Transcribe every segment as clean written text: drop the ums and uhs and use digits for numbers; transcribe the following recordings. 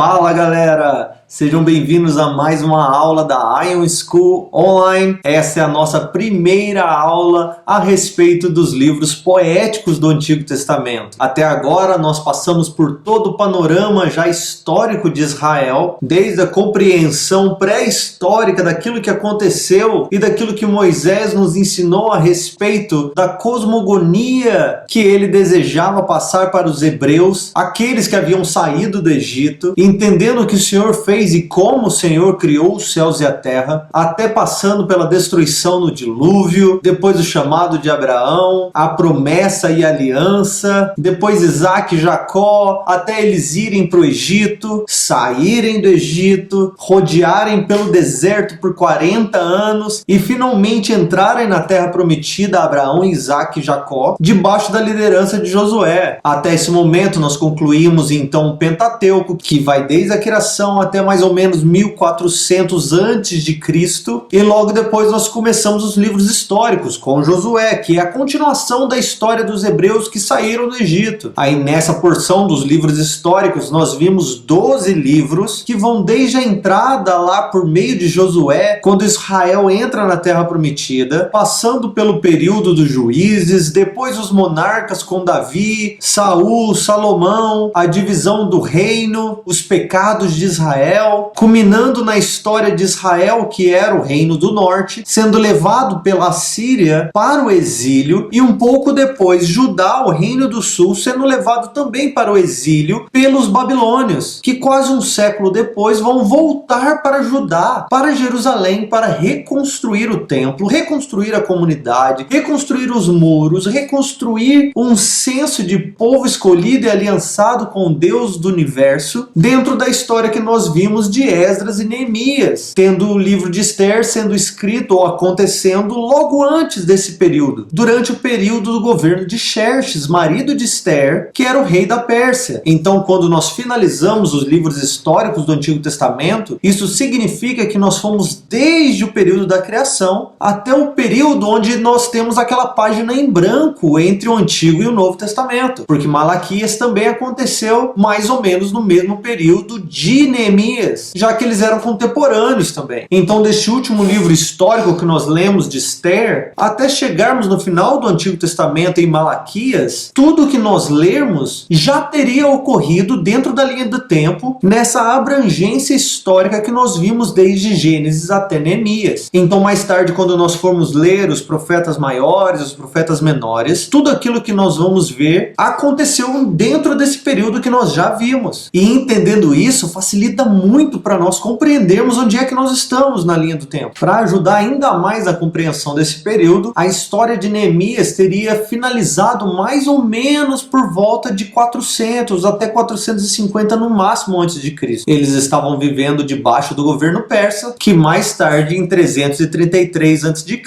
Fala galera, sejam bem-vindos a mais uma aula da Ion School Online. Essa é a nossa primeira aula a respeito dos livros poéticos do Antigo Testamento. Até agora nós passamos por todo o panorama já histórico de Israel, desde a compreensão pré-histórica daquilo que aconteceu e daquilo que Moisés nos ensinou a respeito da cosmogonia que ele desejava passar para os hebreus, aqueles que haviam saído do Egito, entendendo o que o Senhor fez e como o Senhor criou os céus e a terra, até passando pela destruição no dilúvio, depois o chamado de Abraão, a promessa e a aliança, depois Isaac e Jacó, até eles irem para o Egito, saírem do Egito, rodearem pelo deserto por 40 anos e finalmente entrarem na terra prometida a Abraão, Isaac e Jacó, debaixo da liderança de Josué. Até esse momento nós concluímos então o Pentateuco, que vai desde a criação até mais ou menos 1400 antes de Cristo, e logo depois nós começamos os livros históricos com Josué, que é a continuação da história dos hebreus que saíram do Egito. Aí nessa porção dos livros históricos nós vimos 12 livros que vão desde a entrada lá por meio de Josué, quando Israel entra na terra prometida, passando pelo período dos juízes, depois os monarcas com Davi, Saul, Salomão, a divisão do reino, os pecados de Israel, culminando na história de Israel, que era o reino do norte, sendo levado pela Síria para o exílio, e um pouco depois Judá, o reino do sul, sendo levado também para o exílio pelos babilônios, que quase um século depois vão voltar para Judá, para Jerusalém, para reconstruir o templo, reconstruir a comunidade, reconstruir os muros, reconstruir um senso de povo escolhido e aliançado com Deus do universo, dentro da história que nós vimos de Esdras e Neemias, tendo o livro de Esther sendo escrito ou acontecendo logo antes desse período, durante o período do governo de Xerxes, marido de Esther, que era o rei da Pérsia. Então, quando nós finalizamos os livros históricos do Antigo Testamento, isso significa que nós fomos desde o período da criação até o período onde nós temos aquela página em branco entre o Antigo e o Novo Testamento, porque Malaquias também aconteceu mais ou menos no mesmo período de Neemias, já que eles eram contemporâneos também. Então, deste último livro histórico que nós lemos de Esther, até chegarmos no final do Antigo Testamento em Malaquias, tudo que nós lermos já teria ocorrido dentro da linha do tempo, nessa abrangência histórica que nós vimos desde Gênesis até Neemias. Então, mais tarde, quando nós formos ler os profetas maiores, os profetas menores, tudo aquilo que nós vamos ver aconteceu dentro desse período que nós já vimos. E entendendo isso, facilita muito para nós compreendermos onde é que nós estamos na linha do tempo. Para ajudar ainda mais a compreensão desse período, a história de Neemias teria finalizado mais ou menos por volta de 400 até 450 no máximo antes de Cristo. Eles estavam vivendo debaixo do governo persa, que mais tarde, em 333 a.C.,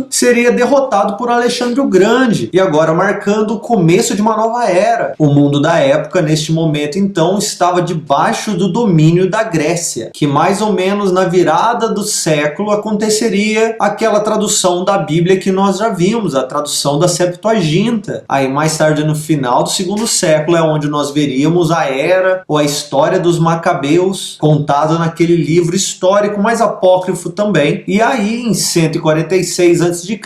seria derrotado por Alexandre o Grande, e agora marcando o começo de uma nova era. O mundo da época, neste momento, então, estava debaixo do domínio da Grécia, que mais ou menos na virada do século aconteceria aquela tradução da Bíblia que nós já vimos, a tradução da Septuaginta. Aí mais tarde, no final do segundo século, é onde nós veríamos a era ou a história dos Macabeus, contada naquele livro histórico mais apócrifo também. E aí, em 146 a.C.,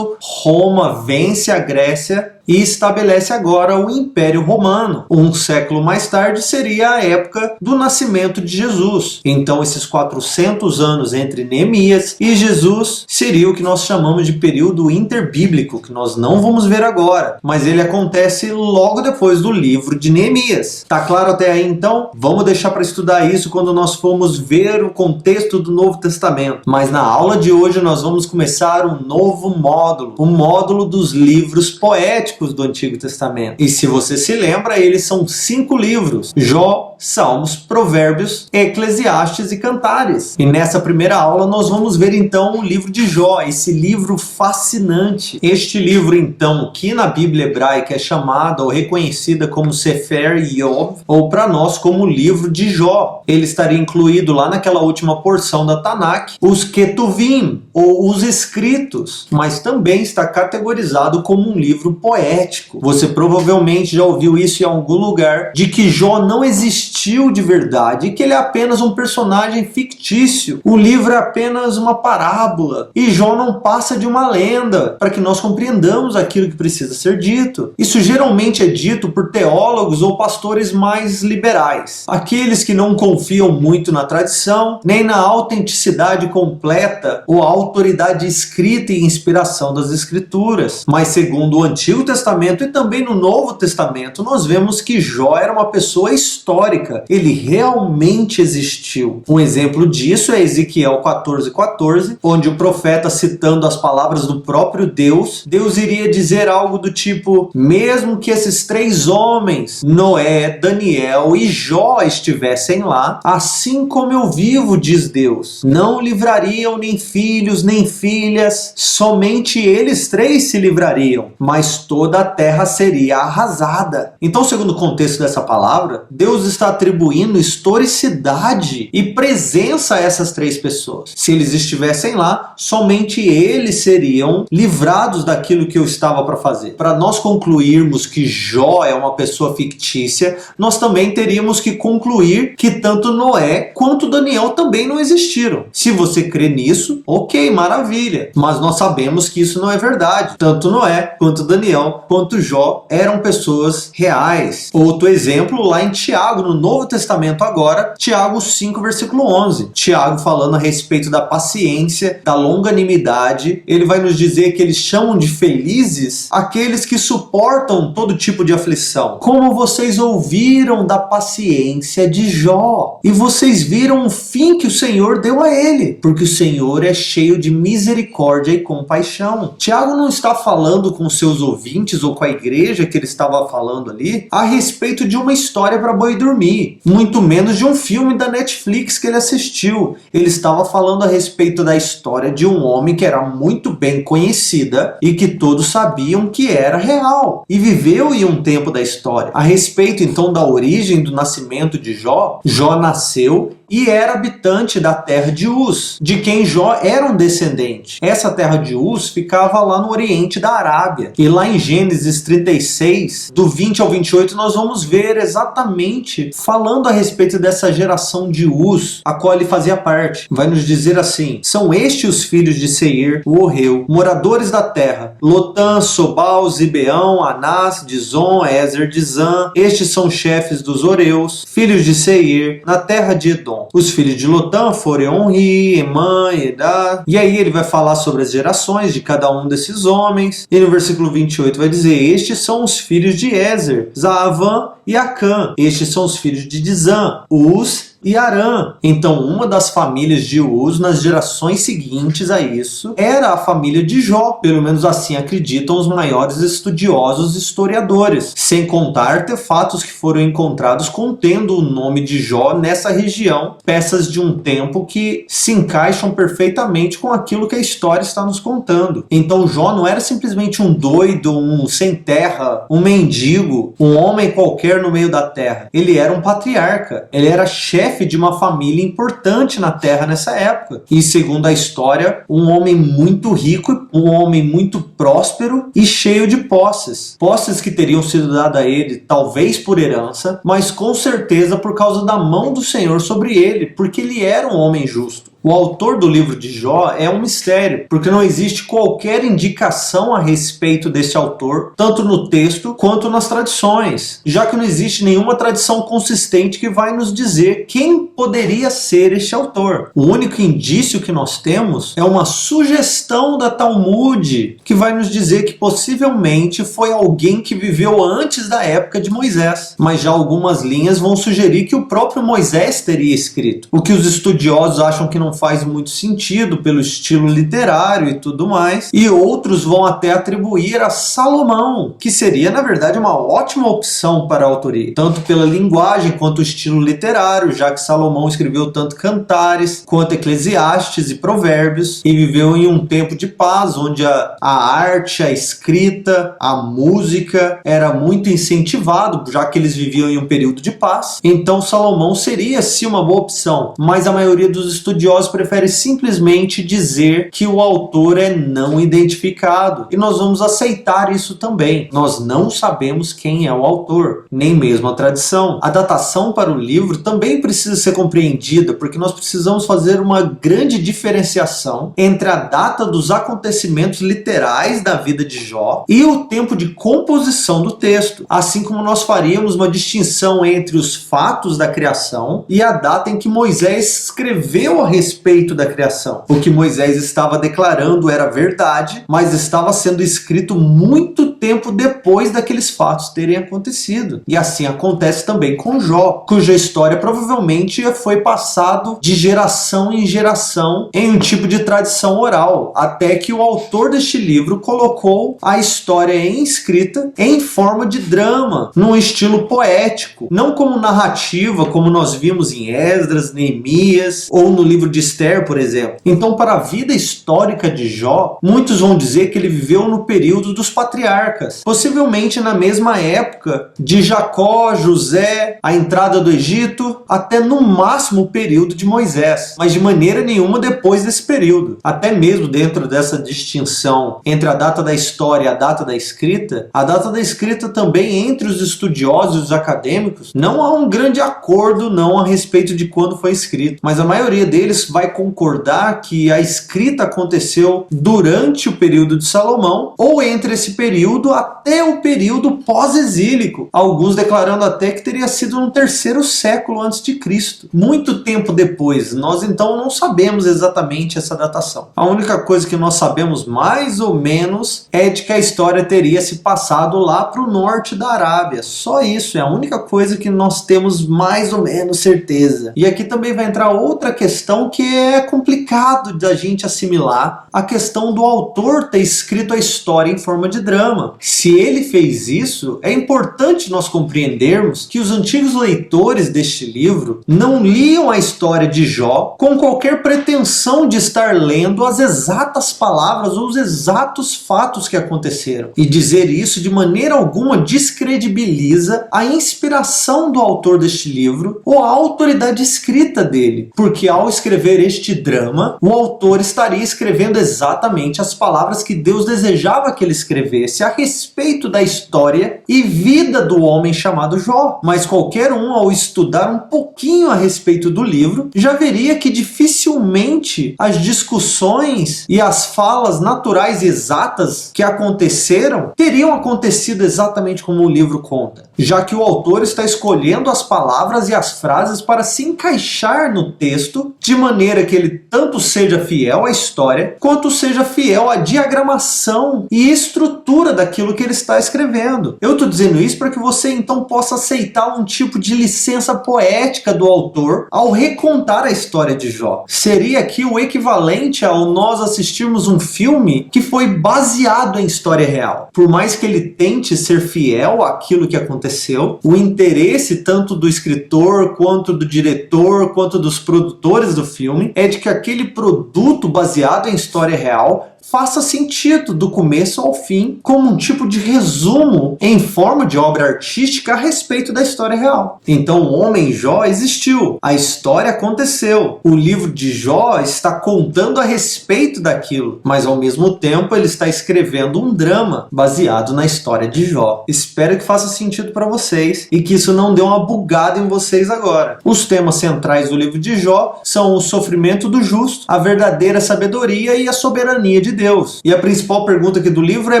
Roma vence a Grécia e estabelece agora o Império Romano. Um século mais tarde seria a época do nascimento de Jesus. Então esses 400 anos entre Neemias e Jesus seria o que nós chamamos de período interbíblico, que nós não vamos ver agora, mas ele acontece logo depois do livro de Neemias. Tá claro até aí então? Vamos deixar para estudar isso quando nós formos ver o contexto do Novo Testamento. Mas na aula de hoje nós vamos começar um novo módulo, o módulo dos livros poéticos do Antigo Testamento. E se você se lembra, eles são 5 livros: Jó, Salmos, Provérbios, Eclesiastes e Cantares. E nessa primeira aula nós vamos ver então o livro de Jó, esse livro fascinante. Este livro então, que na Bíblia hebraica é chamada ou reconhecida como Sefer Iov, ou para nós como o livro de Jó. Ele estaria incluído lá naquela última porção da Tanakh, os Ketuvim, ou os escritos, mas também está categorizado como um livro poético. Você provavelmente já ouviu isso em algum lugar, de que Jó não existiu existiu de verdade e que ele é apenas um personagem fictício. O livro é apenas uma parábola e Jó não passa de uma lenda para que nós compreendamos aquilo que precisa ser dito. Isso geralmente é dito por teólogos ou pastores mais liberais, aqueles que não confiam muito na tradição, nem na autenticidade completa ou autoridade escrita e inspiração das Escrituras. Mas segundo o Antigo Testamento e também no Novo Testamento, nós vemos que Jó era uma pessoa histórica. Ele realmente existiu. Um exemplo disso é Ezequiel 14:14, onde o profeta, citando as palavras do próprio Deus iria dizer algo do tipo: mesmo que esses 3 homens, Noé, Daniel e Jó, estivessem lá, assim como eu vivo, diz Deus, não livrariam nem filhos nem filhas, somente eles 3 se livrariam, mas toda a terra seria arrasada. Então, segundo o contexto dessa palavra, Deus está atribuindo historicidade e presença a essas 3 pessoas. Se eles estivessem lá, somente eles seriam livrados daquilo que eu estava para fazer. Para nós concluirmos que Jó é uma pessoa fictícia, nós também teríamos que concluir que tanto Noé quanto Daniel também não existiram. Se você crê nisso, ok, maravilha. Mas nós sabemos que isso não é verdade. Tanto Noé quanto Daniel quanto Jó eram pessoas reais. Outro exemplo lá em Tiago, no Novo Testamento agora, Tiago 5, versículo 11. Tiago falando a respeito da paciência, da longanimidade, ele vai nos dizer que eles chamam de felizes aqueles que suportam todo tipo de aflição. Como vocês ouviram da paciência de Jó, e vocês viram o fim que o Senhor deu a ele, porque o Senhor é cheio de misericórdia e compaixão. Tiago não está falando com seus ouvintes ou com a igreja que ele estava falando ali a respeito de uma história para boi dormir, muito menos de um filme da Netflix que ele assistiu. Ele estava falando a respeito da história de um homem que era muito bem conhecida e que todos sabiam que era real e viveu em um tempo da história. A respeito então da origem do nascimento de Jó, Jó nasceu e era habitante da terra de Uz, de quem Jó era um descendente. Essa terra de Uz ficava lá no oriente da Arábia. E lá em Gênesis 36, do 20 ao 28, nós vamos ver exatamente falando a respeito dessa geração de Uz, a qual ele fazia parte. Vai nos dizer assim: são estes os filhos de Seir, o Orreu, moradores da terra, Lotã, Sobal, Zibeão, Anás, Dizon, Ezer, Dizã. Estes são chefes dos Oreus, filhos de Seir, na terra de Edom. Os filhos de Lotã foram Onri, Emã, Edá. E aí ele vai falar sobre as gerações de cada um desses homens. E no versículo 28 vai dizer: estes são os filhos de Ezer, Zaavã e Acã. Estes são os filhos de Dizã, Uz e Arã. Então uma das famílias de Uz nas gerações seguintes a isso era a família de Jó, pelo menos assim acreditam os maiores estudiosos e historiadores, sem contar artefatos que foram encontrados contendo o nome de Jó nessa região, peças de um tempo que se encaixam perfeitamente com aquilo que a história está nos contando. Então Jó não era simplesmente um doido, um sem terra, um mendigo, um homem qualquer no meio da terra. Ele era um patriarca, ele era chefe de uma família importante na terra nessa época. E segundo a história, um homem muito rico, um homem muito próspero e cheio de posses. Posses que teriam sido dadas a ele, talvez por herança, mas com certeza por causa da mão do Senhor sobre ele, porque ele era um homem justo. O autor do livro de Jó é um mistério, porque não existe qualquer indicação a respeito desse autor, tanto no texto quanto nas tradições, já que não existe nenhuma tradição consistente que vai nos dizer quem poderia ser este autor. O único indício que nós temos é uma sugestão da Talmud, que vai nos dizer que possivelmente foi alguém que viveu antes da época de Moisés, mas já algumas linhas vão sugerir que o próprio Moisés teria escrito, o que os estudiosos acham que não faz muito sentido pelo estilo literário e tudo mais, e outros vão até atribuir a Salomão, que seria na verdade uma ótima opção para a autoria, tanto pela linguagem quanto o estilo literário, já que Salomão escreveu tanto Cantares quanto Eclesiastes e Provérbios, e viveu em um tempo de paz, onde a arte, a escrita, a música era muito incentivado, já que eles viviam em um período de paz. Então Salomão seria sim uma boa opção, mas a maioria dos estudiosos estudiosos preferem simplesmente dizer que o autor é não identificado. E nós vamos aceitar isso também. Nós não sabemos quem é o autor, nem mesmo a tradição. A datação para o livro também precisa ser compreendida, porque nós precisamos fazer uma grande diferenciação entre a data dos acontecimentos literais da vida de Jó e o tempo de composição do texto, assim como nós faríamos uma distinção entre os fatos da criação e a data em que Moisés escreveu a respeito da criação. O que Moisés estava declarando era verdade, mas estava sendo escrito muito tempo depois daqueles fatos terem acontecido. E assim acontece também com Jó, cuja história provavelmente foi passado de geração em geração em um tipo de tradição oral, até que o autor deste livro colocou a história em escrita em forma de drama, num estilo poético, não como narrativa, como nós vimos em Esdras, Neemias ou no livro de Esther, por exemplo. Então, para a vida histórica de Jó, muitos vão dizer que ele viveu no período dos patriarcas, possivelmente na mesma época de Jacó, José, a entrada do Egito, até no máximo o período de Moisés, mas de maneira nenhuma depois desse período. Até mesmo dentro dessa distinção entre a data da história e a data da escrita também entre os estudiosos e os acadêmicos, não há um grande acordo não a respeito de quando foi escrito, mas a maioria deles vai concordar que a escrita aconteceu durante o período de Salomão ou entre esse período até o período pós-exílico, alguns declarando até que teria sido no 3º século antes de Cristo, muito tempo depois. Nós então não sabemos exatamente essa datação. A única coisa que nós sabemos mais ou menos é de que a história teria se passado lá para o norte da Arábia. Só isso, é a única coisa que nós temos mais ou menos certeza. E aqui também vai entrar outra questão que é complicado da gente assimilar, a questão do autor ter escrito a história em forma de drama. Se ele fez isso, é importante nós compreendermos que os antigos leitores deste livro não liam a história de Jó com qualquer pretensão de estar lendo as exatas palavras ou os exatos fatos que aconteceram. E dizer isso de maneira alguma descredibiliza a inspiração do autor deste livro ou a autoridade escrita dele, porque ao escrever este drama, o autor estaria escrevendo exatamente as palavras que Deus desejava que ele escrevesse a respeito da história e vida do homem chamado Jó. Mas qualquer um, ao estudar um pouquinho a respeito do livro, já veria que dificilmente as discussões e as falas naturais e exatas que aconteceram teriam acontecido exatamente como o livro conta, já que o autor está escolhendo as palavras e as frases para se encaixar no texto de maneira que ele tanto seja fiel à história quanto seja fiel à diagramação e estrutura daquilo que ele está escrevendo. Eu estou dizendo isso para que você então possa aceitar um tipo de licença poética do autor ao recontar a história de Jó. Seria aqui o equivalente ao nós assistirmos um filme que foi baseado em história real. Por mais que ele tente ser fiel àquilo que aconteceu, o interesse tanto do escritor, quanto do diretor, quanto dos produtores do filme, é de que aquele produto baseado em história real faça sentido do começo ao fim, como um tipo de resumo em forma de obra artística a respeito da história real. Então o homem Jó existiu, a história aconteceu, o livro de Jó está contando a respeito daquilo, mas ao mesmo tempo ele está escrevendo um drama baseado na história de Jó. Espero que faça sentido para vocês e que isso não dê uma bugada em vocês agora. Os temas centrais do livro de Jó são o sofrimento do justo, a verdadeira sabedoria e a soberania de Deus. E a principal pergunta aqui do livro é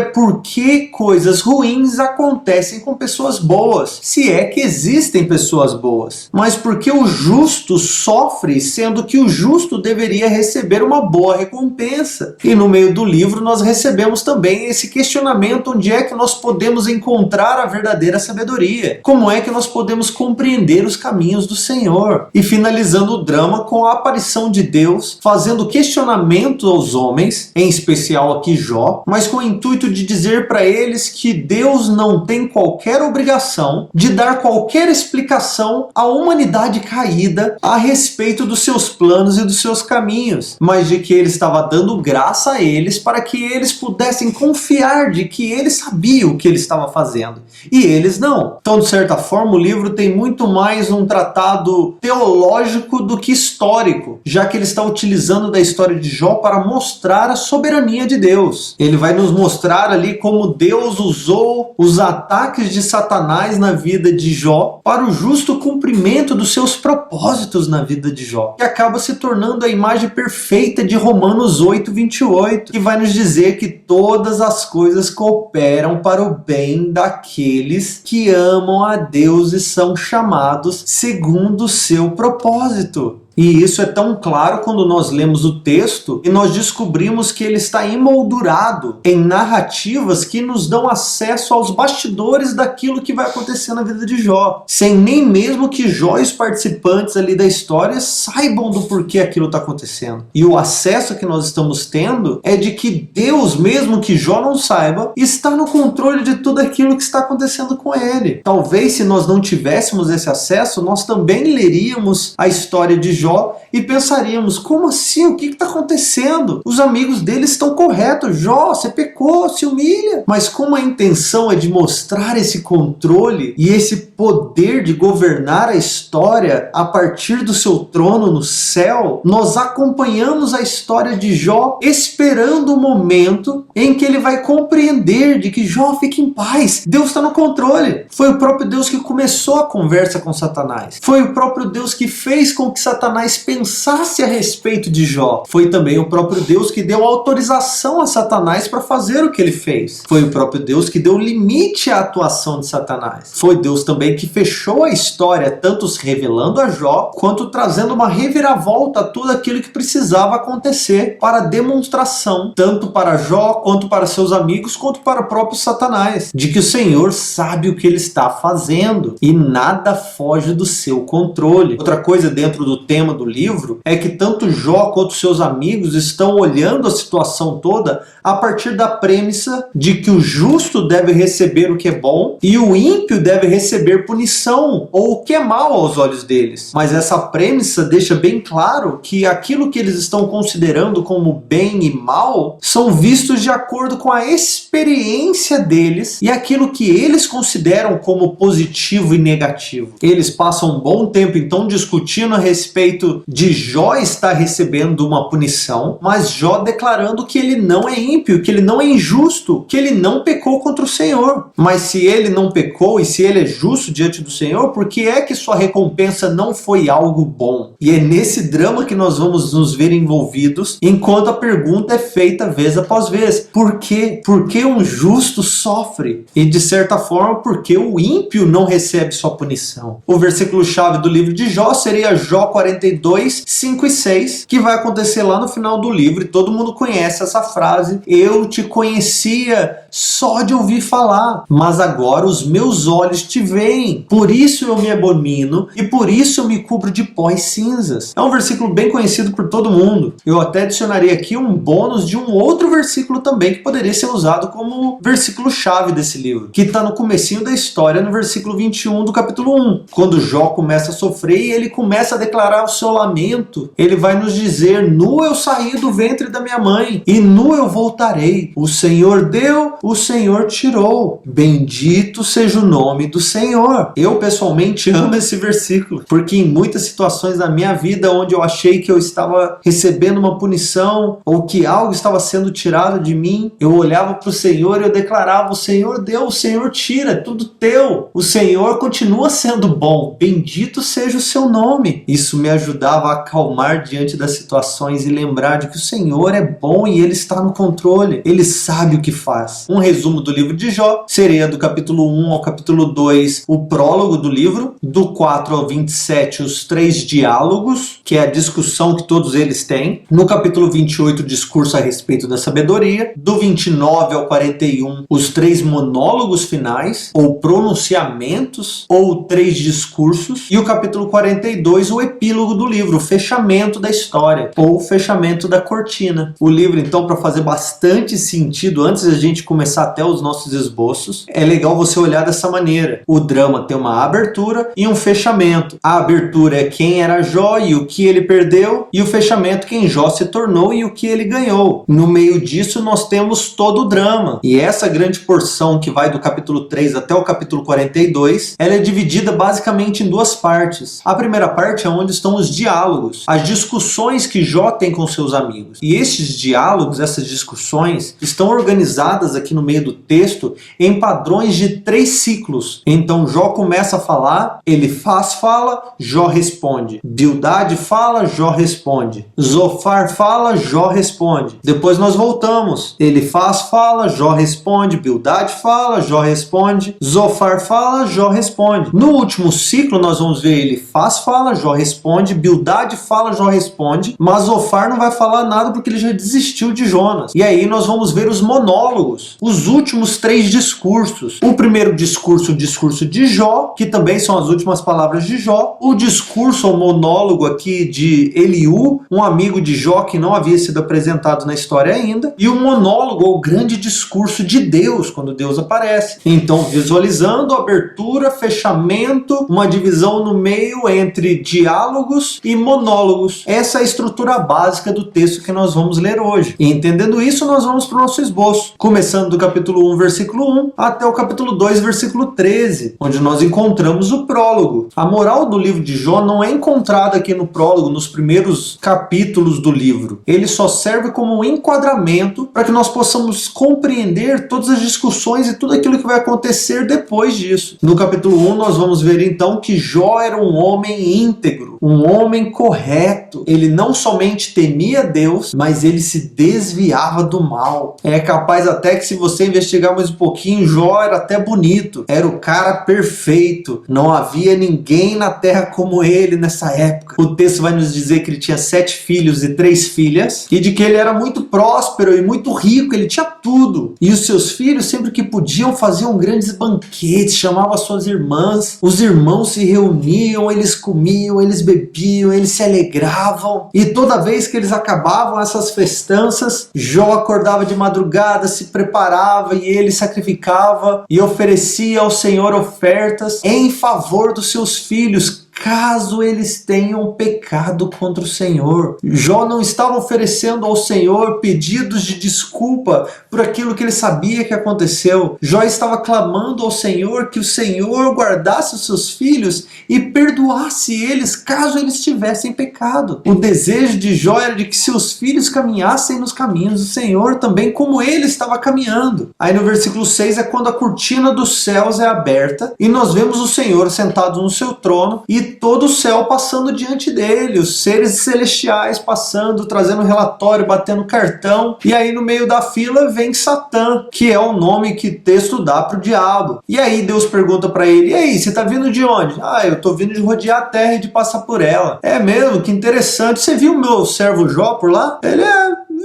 por que coisas ruins acontecem com pessoas boas? Se é que existem pessoas boas. Mas por que o justo sofre, sendo que o justo deveria receber uma boa recompensa? E no meio do livro nós recebemos também esse questionamento: onde é que nós podemos encontrar a verdadeira sabedoria? Como é que nós podemos compreender os caminhos do Senhor? E finalizando o drama com a aparição de Deus, fazendo questionamento aos homens, em especial aqui Jó, mas com o intuito de dizer para eles que Deus não tem qualquer obrigação de dar qualquer explicação à humanidade caída a respeito dos seus planos e dos seus caminhos, mas de que ele estava dando graça a eles para que eles pudessem confiar de que ele sabia o que ele estava fazendo, e eles não. Então, de certa forma, o livro tem muito mais um tratado teológico do que histórico, já que ele está utilizando da história de Jó para mostrar a soberania de Deus. Ele vai nos mostrar ali como Deus usou os ataques de Satanás na vida de Jó para o justo cumprimento dos seus propósitos na vida de Jó, que acaba se tornando a imagem perfeita de Romanos 8:28, que vai nos dizer que todas as coisas cooperam para o bem daqueles que amam a Deus e são chamados segundo o seu propósito. E isso é tão claro quando nós lemos o texto e nós descobrimos que ele está emoldurado em narrativas que nos dão acesso aos bastidores daquilo que vai acontecer na vida de Jó, sem nem mesmo que Jó e os participantes ali da história saibam do porquê aquilo está acontecendo. E o acesso que nós estamos tendo é de que Deus, mesmo que Jó não saiba, está no controle de tudo aquilo que está acontecendo com ele. Talvez se nós não tivéssemos esse acesso, nós também leríamos a história de Jó e pensaríamos, como assim? O que está acontecendo? Os amigos dele estão corretos. Jó, você pecou, se humilha. Mas como a intenção é de mostrar esse controle e esse poder de governar a história a partir do seu trono no céu, nós acompanhamos a história de Jó esperando o momento em que ele vai compreender de que Jó, fique em paz, Deus está no controle. Foi o próprio Deus que começou a conversa com Satanás. Foi o próprio Deus que fez com que Satanás pensasse a respeito de Jó. Foi também o próprio Deus que deu autorização a Satanás para fazer o que ele fez. Foi o próprio Deus que deu limite à atuação de Satanás. Foi Deus também que fechou a história, tanto se revelando a Jó, quanto trazendo uma reviravolta a tudo aquilo que precisava acontecer para demonstração, tanto para Jó, quanto para seus amigos, quanto para o próprio Satanás, de que o Senhor sabe o que ele está fazendo e nada foge do seu controle. Outra coisa dentro do tema do livro é que tanto Jó quanto seus amigos estão olhando a situação toda a partir da premissa de que o justo deve receber o que é bom e o ímpio deve receber punição ou o que é mal aos olhos deles. Mas essa premissa deixa bem claro que aquilo que eles estão considerando como bem e mal são vistos de acordo com a experiência deles e aquilo que eles consideram como positivo e negativo. Eles passam um bom tempo então discutindo a respeito de Jó estar recebendo uma punição, mas Jó declarando que ele não é ímpio, que ele não é injusto, que ele não pecou contra o Senhor. Mas se ele não pecou e se ele é justo diante do Senhor, por que é que sua recompensa não foi algo bom? E é nesse drama que nós vamos nos ver envolvidos, enquanto a pergunta é feita vez após vez. Por quê? Por que um justo sofre? E de certa forma, por que o ímpio não recebe sua punição? O versículo-chave do livro de Jó seria Jó 42, 5 e 6, que vai acontecer lá no final do livro, e todo mundo conhece essa frase: eu te conhecia só de ouvir falar, mas agora os meus olhos te veem, por isso eu me abomino e por isso eu me cubro de pó e cinzas. É um versículo bem conhecido por todo mundo. Eu até adicionaria aqui um bônus de um outro versículo também que poderia ser usado como versículo-chave desse livro, que está no comecinho da história, no versículo 21 do capítulo 1, quando Jó começa a sofrer e ele começa a declarar o seu lamento. Ele vai nos dizer: nu eu saí do ventre da minha mãe e nu eu voltarei. O Senhor deu, o Senhor tirou. Bendito seja o nome do Senhor. Eu pessoalmente amo esse versículo, porque em muitas situações da minha vida onde eu achei que eu estava recebendo uma punição ou que algo estava sendo tirado de mim, eu olhava para o Senhor e eu declarava: o Senhor deu, o Senhor tira, é tudo teu. O Senhor continua sendo bom. Bendito seja o seu nome. Isso me ajudava a acalmar diante das situações e lembrar de que o Senhor é bom e Ele está no controle. Ele sabe o que faz. Um resumo do livro de Jó seria do capítulo 1 ao capítulo 2 o prólogo do livro, do 4 ao 27 os 3 diálogos, que é a discussão que todos eles têm, no capítulo 28 o discurso a respeito da sabedoria, do 29 ao 41 os 3 monólogos finais, ou pronunciamentos, ou 3 discursos, e o capítulo 42 o epílogo do livro, o fechamento da história, ou o fechamento da cortina. O livro, então, para fazer bastante bastante sentido antes da gente começar até os nossos esboços. É legal você olhar dessa maneira. O drama tem uma abertura e um fechamento. A abertura é quem era Jó e o que ele perdeu, e o fechamento quem Jó se tornou e o que ele ganhou. No meio disso nós temos todo o drama. E essa grande porção que vai do capítulo 3 até o capítulo 42, ela é dividida basicamente em duas partes. A primeira parte é onde estão os diálogos, as discussões que Jó tem com seus amigos. E esses diálogos, essas discussões, estão organizadas aqui no meio do texto em padrões de 3 ciclos. Então Jó começa a falar, Elifaz fala, Jó responde. Bildade fala, Jó responde. Zofar fala, Jó responde. Depois nós voltamos. Elifaz fala, Jó responde. Bildade fala, Jó responde. Zofar fala, Jó responde. No último ciclo nós vamos ver Elifaz fala, Jó responde. Bildade fala, Jó responde. Mas Zofar não vai falar nada porque ele já desistiu de Jonas. E aí nós vamos ver os monólogos, os últimos 3 discursos. O primeiro discurso, o discurso de Jó, que também são as últimas palavras de Jó. O discurso ou monólogo aqui de Eliú, um amigo de Jó que não havia sido apresentado na história ainda. E o monólogo ou grande discurso de Deus, quando Deus aparece. Então, visualizando abertura, fechamento, uma divisão no meio entre diálogos e monólogos. Essa é a estrutura básica do texto que nós vamos ler hoje. E entendendo isso, nós vamos para o nosso esboço. Começando do capítulo 1, versículo 1, até o capítulo 2, versículo 13, onde nós encontramos o prólogo. A moral do livro de Jó não é encontrada aqui no prólogo, nos primeiros capítulos do livro. Ele só serve como um enquadramento para que nós possamos compreender todas as discussões e tudo aquilo que vai acontecer depois disso. No capítulo 1, nós vamos ver então que Jó era um homem íntegro, um homem correto. Ele não somente temia Deus, mas ele se desviava do mal. É capaz até que, se você investigar mais um pouquinho, Jó era até bonito, era o cara perfeito, não havia ninguém na terra como ele nessa época. O texto vai nos dizer que ele tinha 7 filhos e 3 filhas, e de que ele era muito próspero e muito rico, ele tinha tudo. E os seus filhos, sempre que podiam, faziam grandes banquetes, chamavam as suas irmãs, os irmãos se reuniam, eles comiam, eles bebiam, eles se alegravam, e toda vez que eles acabavam essas festanças, Jó acordava de madrugada, se preparava e ele sacrificava e oferecia ao Senhor ofertas em favor dos seus filhos, caso eles tenham pecado contra o Senhor. Jó não estava oferecendo ao Senhor pedidos de desculpa por aquilo que ele sabia que aconteceu. Jó estava clamando ao Senhor que o Senhor guardasse os seus filhos e perdoasse eles caso eles tivessem pecado. O desejo de Jó era de que seus filhos caminhassem nos caminhos do Senhor também como ele estava caminhando. Aí no versículo 6 é quando a cortina dos céus é aberta e nós vemos o Senhor sentado no seu trono e todo o céu passando diante dele, os seres celestiais passando, trazendo relatório, batendo cartão. E aí no meio da fila vem Satã, que é o nome que o texto dá para o diabo. E aí Deus pergunta para ele: e aí, você está vindo de onde? Ah, eu estou vindo de rodear a terra e de passar por ela. É mesmo? Que interessante. Você viu o meu servo Jó por lá? Ele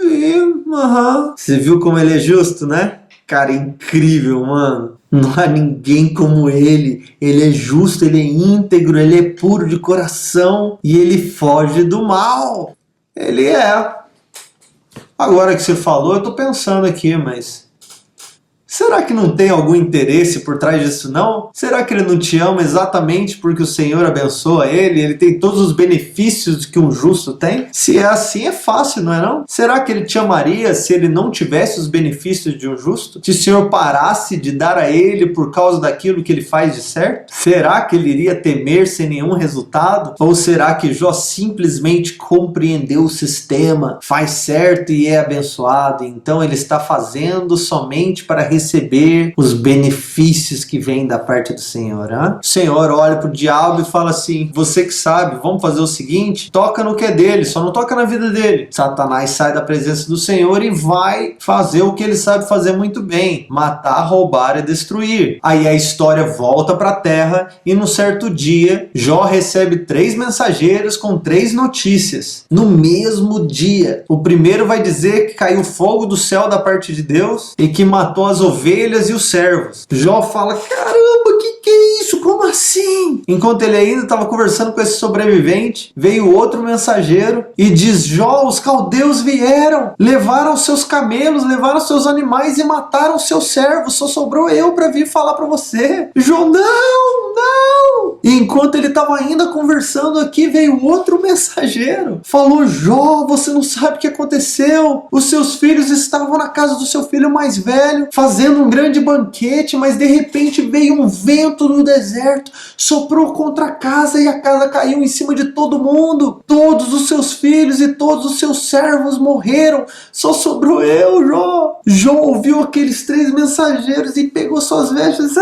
vi. Você viu como ele é justo, né? Cara, incrível, mano. Não há ninguém como ele. Ele é justo, ele é íntegro, ele é puro de coração e ele foge do mal. Ele é. Agora que você falou, eu tô pensando aqui, mas será que não tem algum interesse por trás disso não? Será que ele não te ama exatamente porque o Senhor abençoa ele? Ele tem todos os benefícios que um justo tem? Se é assim, é fácil, não é não? Será que ele te amaria se ele não tivesse os benefícios de um justo? Se o Senhor parasse de dar a ele por causa daquilo que ele faz de certo? Será que ele iria temer sem nenhum resultado? Ou será que Jó simplesmente compreendeu o sistema, faz certo e é abençoado? Então ele está fazendo somente para receber os benefícios que vêm da parte do Senhor. Hein? O Senhor olha para o diabo e fala assim: você que sabe, vamos fazer o seguinte, toca no que é dele, só não toca na vida dele. Satanás sai da presença do Senhor e vai fazer o que ele sabe fazer muito bem: matar, roubar e destruir. Aí a história volta para a terra e num certo dia Jó recebe 3 mensageiros com 3 notícias no mesmo dia. O primeiro vai dizer que caiu fogo do céu da parte de Deus e que matou as ovelhas e os servos. Jó fala, caramba, que é isso? Como assim? Enquanto ele ainda estava conversando com esse sobrevivente, veio outro mensageiro e diz, Jó, os caldeus vieram, levaram seus camelos, levaram seus animais e mataram seus servos, só sobrou eu para vir falar para você. Jó, não! E enquanto ele estava ainda conversando aqui, veio outro mensageiro. Falou, Jó, você não sabe o que aconteceu. Os seus filhos estavam na casa do seu filho mais velho, fazendo um grande banquete, mas de repente veio um vento no deserto, soprou contra a casa e a casa caiu em cima de todo mundo. Todos os seus filhos e todos os seus servos morreram, só sobrou eu, Jó. Jó ouviu aqueles 3 mensageiros e pegou suas vestes.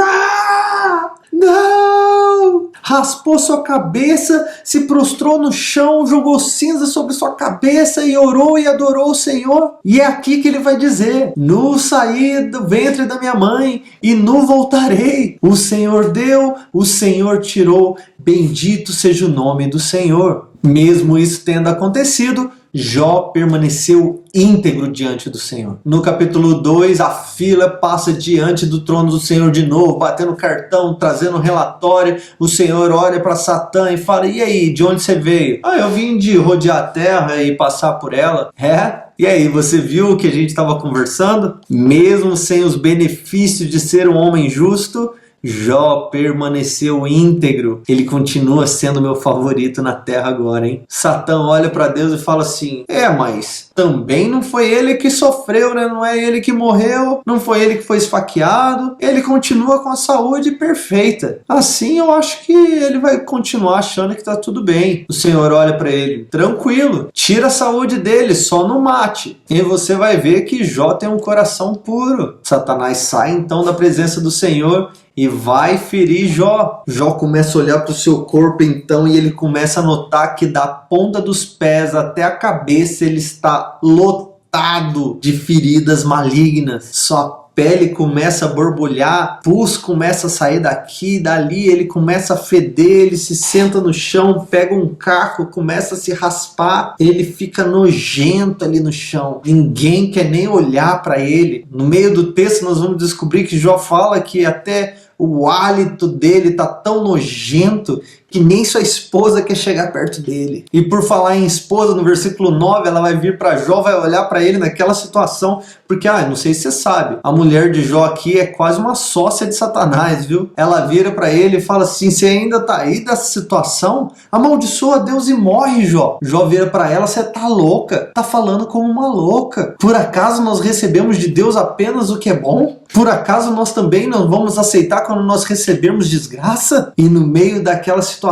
Não! Raspou sua cabeça, se prostrou no chão, jogou cinza sobre sua cabeça e orou e adorou o Senhor. E é aqui que ele vai dizer, nu saí do ventre da minha mãe e nu voltarei. O Senhor deu, o Senhor tirou, bendito seja o nome do Senhor. Mesmo isso tendo acontecido, Jó permaneceu íntegro diante do Senhor. No capítulo 2, a fila passa diante do trono do Senhor de novo, batendo cartão, trazendo relatório. O Senhor olha para Satã e fala, e aí, de onde você veio? Eu vim de rodear a terra e passar por ela. E aí, você viu o que a gente estava conversando? Mesmo sem os benefícios de ser um homem justo, Jó permaneceu íntegro. Ele continua sendo meu favorito na terra agora, hein? Satã olha para Deus e fala assim, mas também não foi ele que sofreu, né? Não é ele que morreu, não foi ele que foi esfaqueado. Ele continua com a saúde perfeita. Assim eu acho que ele vai continuar achando que tá tudo bem. O Senhor olha para ele, tranquilo, tira a saúde dele, só não mate. E você vai ver que Jó tem um coração puro. Satanás sai então da presença do Senhor e vai ferir Jó. Jó começa a olhar para o seu corpo então e ele começa a notar que da ponta dos pés até a cabeça ele está lotado de feridas malignas. Sua pele começa a borbulhar, pus começa a sair daqui e dali, ele começa a feder, ele se senta no chão, pega um caco, começa a se raspar, ele fica nojento ali no chão. Ninguém quer nem olhar para ele. No meio do texto nós vamos descobrir que Jó fala que até o hálito dele tá tão nojento que nem sua esposa quer chegar perto dele. E por falar em esposa, no versículo 9, ela vai vir para Jó, vai olhar para ele naquela situação, porque, não sei se você sabe, a mulher de Jó aqui é quase uma sócia de Satanás, viu? Ela vira para ele e fala assim, você ainda tá aí dessa situação? Amaldiçoa Deus e morre, Jó. Jó vira para ela, você tá louca, tá falando como uma louca. Por acaso nós recebemos de Deus apenas o que é bom? Por acaso nós também não vamos aceitar quando nós recebermos desgraça? E no meio daquela situação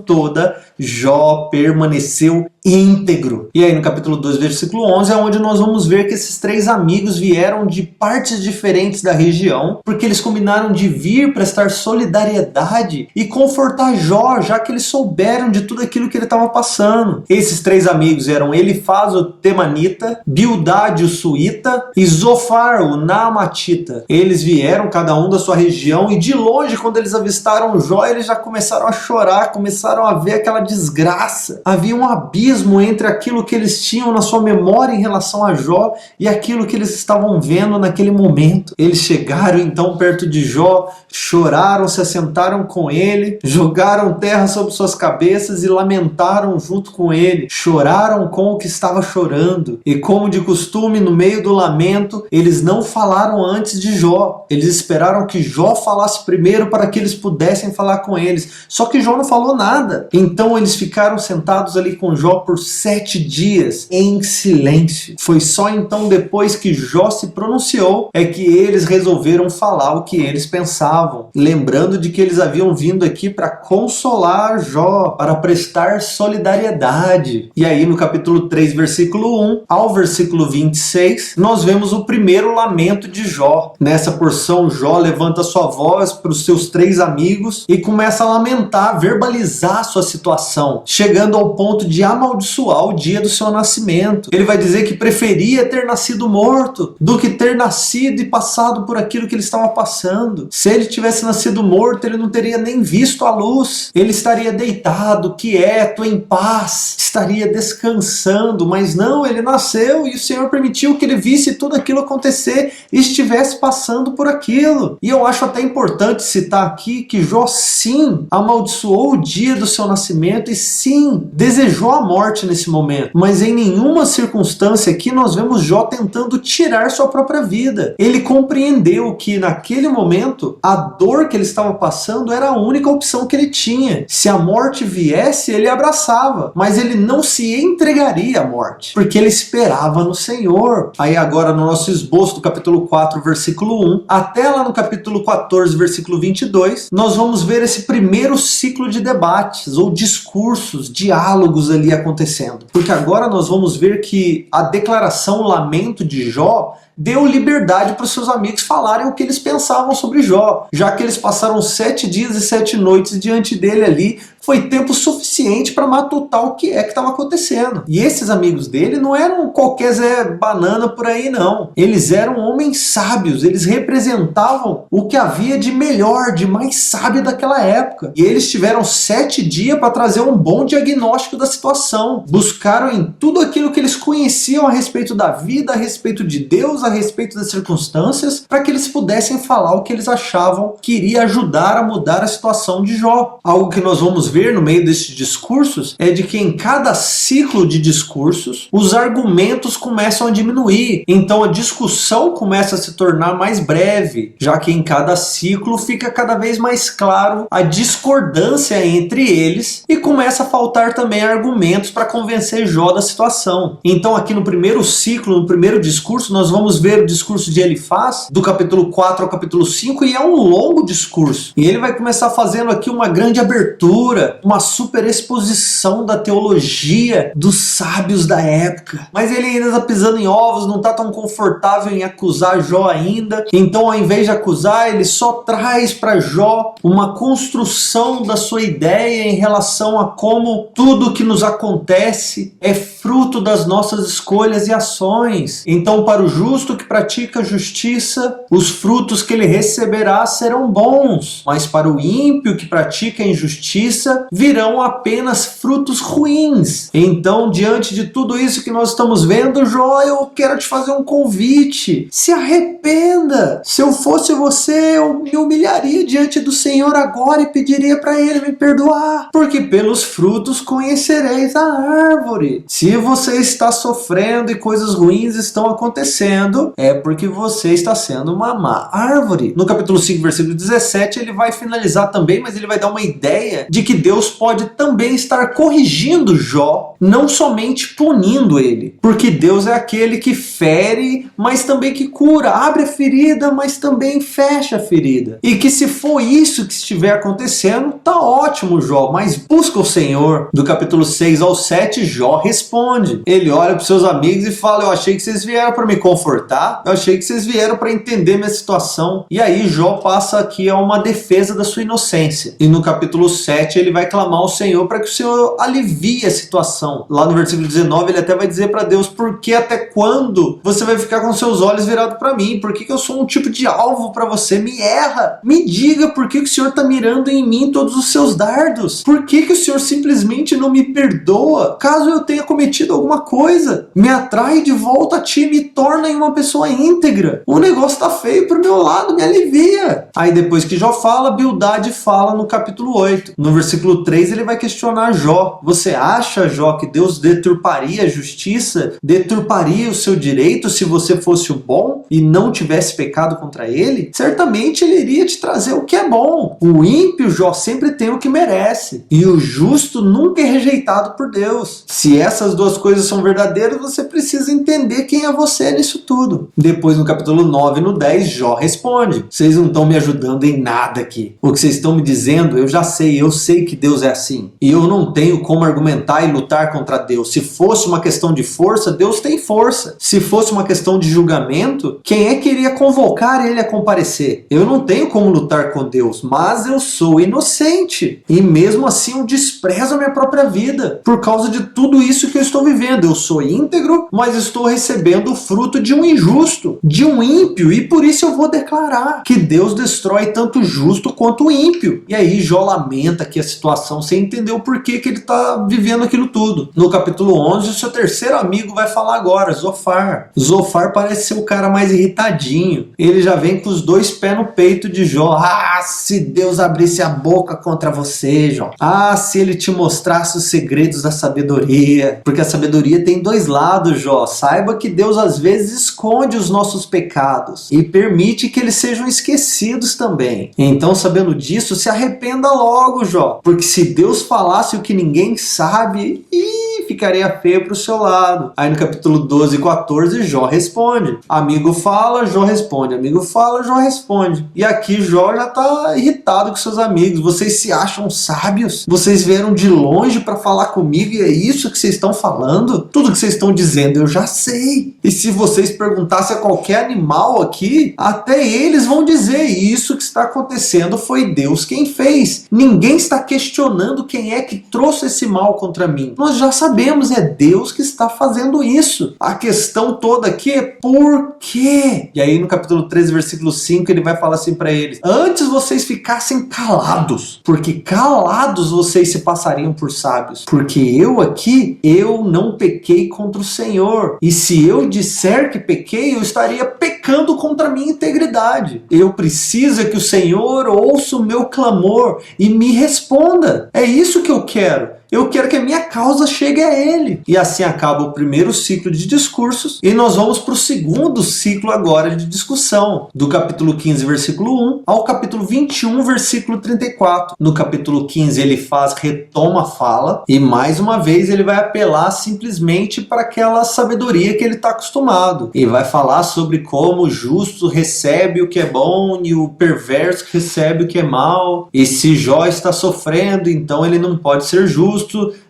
toda, Jó permaneceu íntegro. E aí no capítulo 2, versículo 11, é onde nós vamos ver que esses 3 amigos vieram de partes diferentes da região, porque eles combinaram de vir prestar solidariedade e confortar Jó, já que eles souberam de tudo aquilo que ele estava passando. Esses 3 amigos eram Elifaz, o Temanita, Bildade, o Suíta, e Zofar, o Naamatita. Eles vieram, cada um da sua região, e de longe, quando eles avistaram Jó, eles já começaram a chorar, começaram a ver aquela desgraça. Havia um abismo entre aquilo que eles tinham na sua memória em relação a Jó e aquilo que eles estavam vendo naquele momento. Eles chegaram então perto de Jó, choraram, se assentaram com ele, jogaram terra sobre suas cabeças e lamentaram junto com ele. Choraram com o que estava chorando. E como de costume, no meio do lamento, eles não falaram antes de Jó. Eles esperaram que Jó falasse primeiro para que eles pudessem falar com eles. Só que Jó não falou nada. Então eles ficaram sentados ali com Jó por 7 dias em silêncio. Foi só então depois que Jó se pronunciou é que eles resolveram falar o que eles pensavam, lembrando de que eles haviam vindo aqui para consolar Jó, para prestar solidariedade. E aí no capítulo 3, versículo 1 ao versículo 26, nós vemos o primeiro lamento de Jó. Nessa porção, Jó levanta sua voz para os seus 3 amigos e começa a lamentar, verbalizar sua situação, chegando ao ponto de amaldiçoar o dia do seu nascimento. Ele vai dizer que preferia ter nascido morto do que ter nascido e passado por aquilo que ele estava passando. Se ele tivesse nascido morto, ele não teria nem visto a luz. Ele estaria deitado, quieto, em paz, estaria descansando, mas não, ele nasceu e o Senhor permitiu que ele visse tudo aquilo acontecer e estivesse passando por aquilo. E eu acho até importante citar aqui que Jó sim amaldiçoou o dia do seu nascimento e sim desejou a morte nesse momento, mas em nenhuma circunstância aqui nós vemos Jó tentando tirar sua própria vida. Ele compreendeu que naquele momento a dor que ele estava passando era a única opção que ele tinha. Se a morte viesse, ele abraçava, mas ele não se entregaria à morte, porque ele esperava no Senhor. Aí agora no nosso esboço do capítulo 4, versículo 1, até lá no capítulo 14, versículo 22, nós vamos ver esse primeiro ciclo de debates, ou discursos, diálogos ali acontecendo. Porque agora nós vamos ver que a declaração, o lamento de Jó, deu liberdade para os seus amigos falarem o que eles pensavam sobre Jó, já que eles passaram 7 dias e 7 noites diante dele ali, foi tempo suficiente para matutar o que é que estava acontecendo. E esses amigos dele não eram qualquer Zé Banana por aí não, eles eram homens sábios, eles representavam o que havia de melhor, de mais sábio daquela época, e eles tiveram 7 dias para trazer um bom diagnóstico da situação, buscaram em tudo aquilo que eles conheciam a respeito da vida, a respeito de Deus, a respeito das circunstâncias, para que eles pudessem falar o que eles achavam que iria ajudar a mudar a situação de Jó. Algo que nós vamos ver no meio desses discursos é de que em cada ciclo de discursos os argumentos começam a diminuir, então a discussão começa a se tornar mais breve, já que em cada ciclo fica cada vez mais claro a discordância entre eles e começa a faltar também argumentos para convencer Jó da situação. Então aqui no primeiro ciclo, no primeiro discurso, nós vamos ver o discurso de Elifaz, do capítulo 4 ao capítulo 5, e é um longo discurso. E ele vai começar fazendo aqui uma grande abertura, uma super exposição da teologia dos sábios da época. Mas ele ainda está pisando em ovos, não está tão confortável em acusar Jó ainda. Então, ao invés de acusar, ele só traz para Jó uma construção da sua ideia em relação a como tudo que nos acontece é fruto das nossas escolhas e ações. Então, para o justo que pratica justiça, os frutos que ele receberá serão bons, mas para o ímpio que pratica injustiça, virão apenas frutos ruins. Então, diante de tudo isso que nós estamos vendo, Jó, eu quero te fazer um convite. Se arrependa. Se eu fosse você, eu me humilharia diante do Senhor agora e pediria para Ele me perdoar, porque pelos frutos conhecereis a árvore. Se você está sofrendo e coisas ruins estão acontecendo, é porque você está sendo uma má árvore. No capítulo 5, versículo 17, ele vai finalizar também, mas ele vai dar uma ideia de que Deus pode também estar corrigindo Jó, não somente punindo ele, porque Deus é aquele que fere, mas também que cura, abre a ferida, mas também fecha a ferida. E que se for isso que estiver acontecendo, tá ótimo, Jó, mas busca o Senhor. Do capítulo 6 ao 7, Jó responde. Ele olha para os seus amigos e fala: eu achei que vocês vieram para me confortar, eu achei que vocês vieram para entender minha situação. E aí Jó passa aqui a uma defesa da sua inocência. E no capítulo 7 ele vai clamar ao Senhor para que o Senhor alivie a situação. Lá no versículo 19 ele até vai dizer para Deus: por que até quando você vai ficar com seus olhos virados para mim? Por que eu sou um tipo de alvo para você? Me erra, me diga por que o Senhor está mirando em mim todos os seus dardos. Por que o Senhor simplesmente não me perdoa caso eu tenha cometido alguma coisa? Me atrai de volta a ti, me torna em uma pessoa íntegra. O negócio tá feio pro meu lado, me alivia. Aí depois que Jó fala, Bildade fala no capítulo 8. No versículo 3 ele vai questionar Jó: você acha, Jó, que Deus deturparia a justiça, deturparia o seu direito se você fosse o bom e não tivesse pecado contra ele? Certamente ele iria te trazer o que é bom. O ímpio, Jó, sempre tem o que merece, e o justo nunca é rejeitado por Deus. Se essas duas coisas são verdadeiras, você precisa entender quem é você nisso tudo. Depois no capítulo 9 e no 10, Jó responde: vocês não estão me ajudando em nada aqui. O que vocês estão me dizendo, eu já sei, eu sei que Deus é assim. E eu não tenho como argumentar e lutar contra Deus. Se fosse uma questão de força, Deus tem força. Se fosse uma questão de julgamento, quem é que iria convocar ele a comparecer? Eu não tenho como lutar com Deus, mas eu sou inocente. E mesmo assim eu desprezo a minha própria vida por causa de tudo isso que eu estou vivendo. Eu sou íntegro, mas estou recebendo o fruto de um um injusto, de um ímpio, e por isso eu vou declarar que Deus destrói tanto o justo quanto o ímpio. E aí Jó lamenta aqui a situação sem entender o porquê que ele está vivendo aquilo tudo. No capítulo 11, o seu terceiro amigo vai falar agora, Zofar. Zofar parece ser o cara mais irritadinho. Ele já vem com os dois pés no peito de Jó. Ah, se Deus abrisse a boca contra você, Jó. Ah, se ele te mostrasse os segredos da sabedoria. Porque a sabedoria tem dois lados, Jó. Saiba que Deus às vezes esconde os nossos pecados e permite que eles sejam esquecidos também. Então, sabendo disso, se arrependa logo, Jó. Porque se Deus falasse o que ninguém sabe, ficaria feio pro seu lado. Aí no capítulo 12 e 14, Jó responde. Amigo fala, Jó responde. Amigo fala, Jó responde. E aqui Jó já tá irritado com seus amigos. Vocês se acham sábios? Vocês vieram de longe para falar comigo e é isso que vocês estão falando? Tudo que vocês estão dizendo eu já sei. E se vocês perguntassem a qualquer animal aqui, até eles vão dizer: isso que está acontecendo foi Deus quem fez. Ninguém está questionando quem é que trouxe esse mal contra mim. Nós já sabemos, é Deus que está fazendo isso. A questão toda aqui é por quê? E aí no capítulo 13, versículo 5, ele vai falar assim para eles: antes vocês ficassem calados, porque calados vocês se passariam por sábios. Porque eu aqui, eu não pequei contra o Senhor. E se eu disser que pequei, eu estaria pecando contra a minha integridade. Eu preciso que o Senhor ouça o meu clamor e me responda. É isso que eu quero. Eu quero que a minha causa chegue a Ele. E assim acaba o primeiro ciclo de discursos e nós vamos para o segundo ciclo agora de discussão, do capítulo 15, versículo 1 ao capítulo 21, versículo 34. No capítulo 15 ele retoma a fala e mais uma vez ele vai apelar simplesmente para aquela sabedoria que ele está acostumado. E vai falar sobre como o justo recebe o que é bom e o perverso recebe o que é mal. E se Jó está sofrendo, então ele não pode ser justo.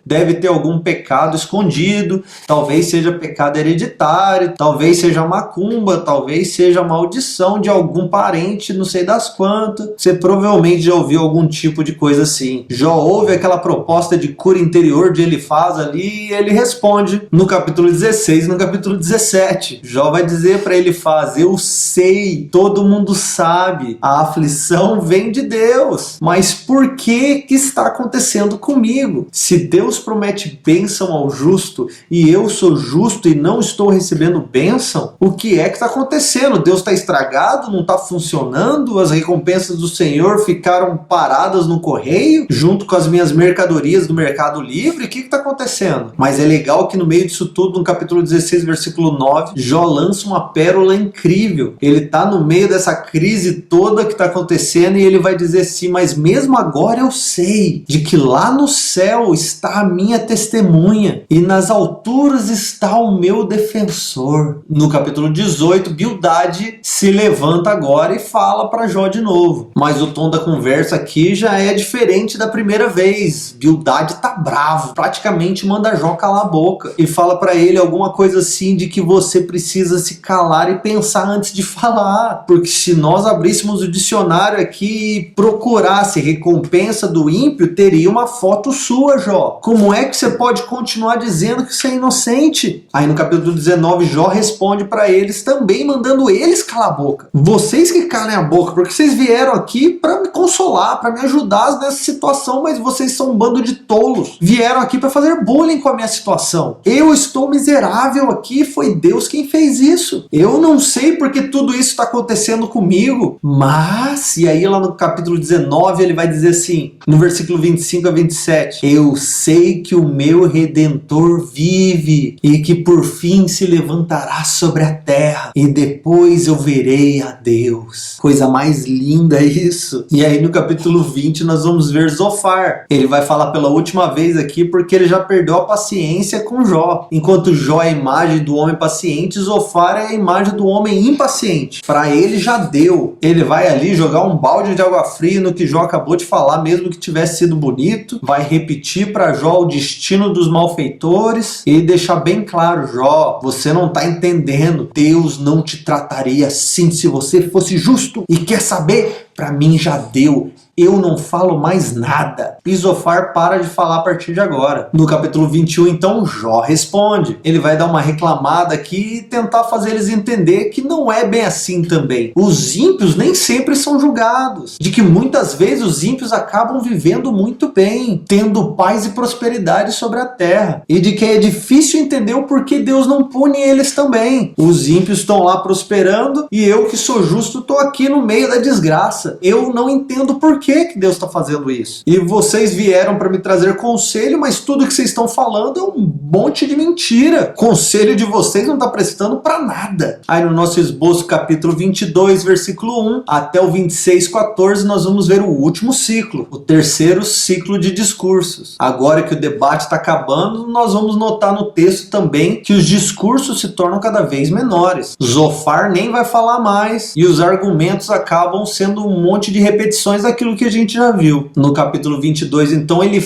Deve ter algum pecado escondido, talvez seja pecado hereditário, talvez seja macumba, talvez seja maldição de algum parente, não sei das quantas. Você provavelmente já ouviu algum tipo de coisa assim. Jó ouve aquela proposta de cura interior de Elifaz ali e ele responde no capítulo 16 e no capítulo 17. Jó vai dizer para Elifaz: eu sei, todo mundo sabe, a aflição vem de Deus, mas por que está acontecendo comigo? Se Deus promete bênção ao justo e eu sou justo e não estou recebendo bênção, o que é que está acontecendo? Deus está estragado? Não está funcionando? As recompensas do Senhor ficaram paradas no correio junto com as minhas mercadorias do Mercado Livre? O que está acontecendo? Mas é legal que no meio disso tudo, no capítulo 16, versículo 9, Jó lança uma pérola incrível. Ele está no meio dessa crise toda que está acontecendo e ele vai dizer assim: mas mesmo agora eu sei de que lá no céu está a minha testemunha e nas alturas está o meu defensor. No capítulo 18, Bildade se levanta agora e fala para Jó de novo. Mas o tom da conversa aqui já é diferente da primeira vez. Bildade tá bravo, praticamente manda Jó calar a boca e fala para ele alguma coisa assim de que você precisa se calar e pensar antes de falar. Porque se nós abríssemos o dicionário aqui e procurasse recompensa do ímpio, teria uma foto sua, Jó. Como é que você pode continuar dizendo que você é inocente? Aí no capítulo 19, Jó responde para eles também, mandando eles calar a boca. Vocês que calem a boca, porque vocês vieram aqui para me consolar, para me ajudar nessa situação, mas vocês são um bando de tolos. Vieram aqui para fazer bullying com a minha situação. Eu estou miserável aqui, foi Deus quem fez isso. Eu não sei porque tudo isso está acontecendo comigo, mas... E aí lá no capítulo 19 ele vai dizer assim, no versículo 25 a 27, eu sei que o meu Redentor vive e que por fim se levantará sobre a terra e depois eu verei a Deus. Coisa mais linda isso. E aí no capítulo 20 nós vamos ver Zofar. Ele vai falar pela última vez aqui porque ele já perdeu a paciência com Jó. Enquanto Jó é a imagem do homem paciente, Zofar é a imagem do homem impaciente. Para ele já deu. Ele vai ali jogar um balde de água fria no que Jó acabou de falar, mesmo que tivesse sido bonito. Vai repetir para Jó o destino dos malfeitores e deixar bem claro: Jó, você não está entendendo. Deus não te trataria assim se você fosse justo. E quer saber? Para mim já deu. eu não falo mais nada. E Zofar para de falar a partir de agora. No capítulo 21, então, Jó responde. Ele vai dar uma reclamada aqui e tentar fazer eles entender que não é bem assim também. Os ímpios nem sempre são julgados. De que muitas vezes os ímpios acabam vivendo muito bem, tendo paz e prosperidade sobre a terra. E de que é difícil entender o porquê Deus não pune eles também. Os ímpios estão lá prosperando e eu, que sou justo, estou aqui no meio da desgraça. Eu não entendo por que Deus está fazendo isso. E vocês vieram para me trazer conselho, mas tudo que vocês estão falando é um monte de mentira. Conselho de vocês não está prestando para nada. Aí no nosso esboço, capítulo 22, versículo 1 até o 26:14, nós vamos ver o último ciclo, o terceiro ciclo de discursos. Agora que o debate está acabando, nós vamos notar no texto também que os discursos se tornam cada vez menores. Zofar nem vai falar mais e os argumentos acabam sendo um monte de repetições daquilo que a gente já viu. No capítulo 22, então, ele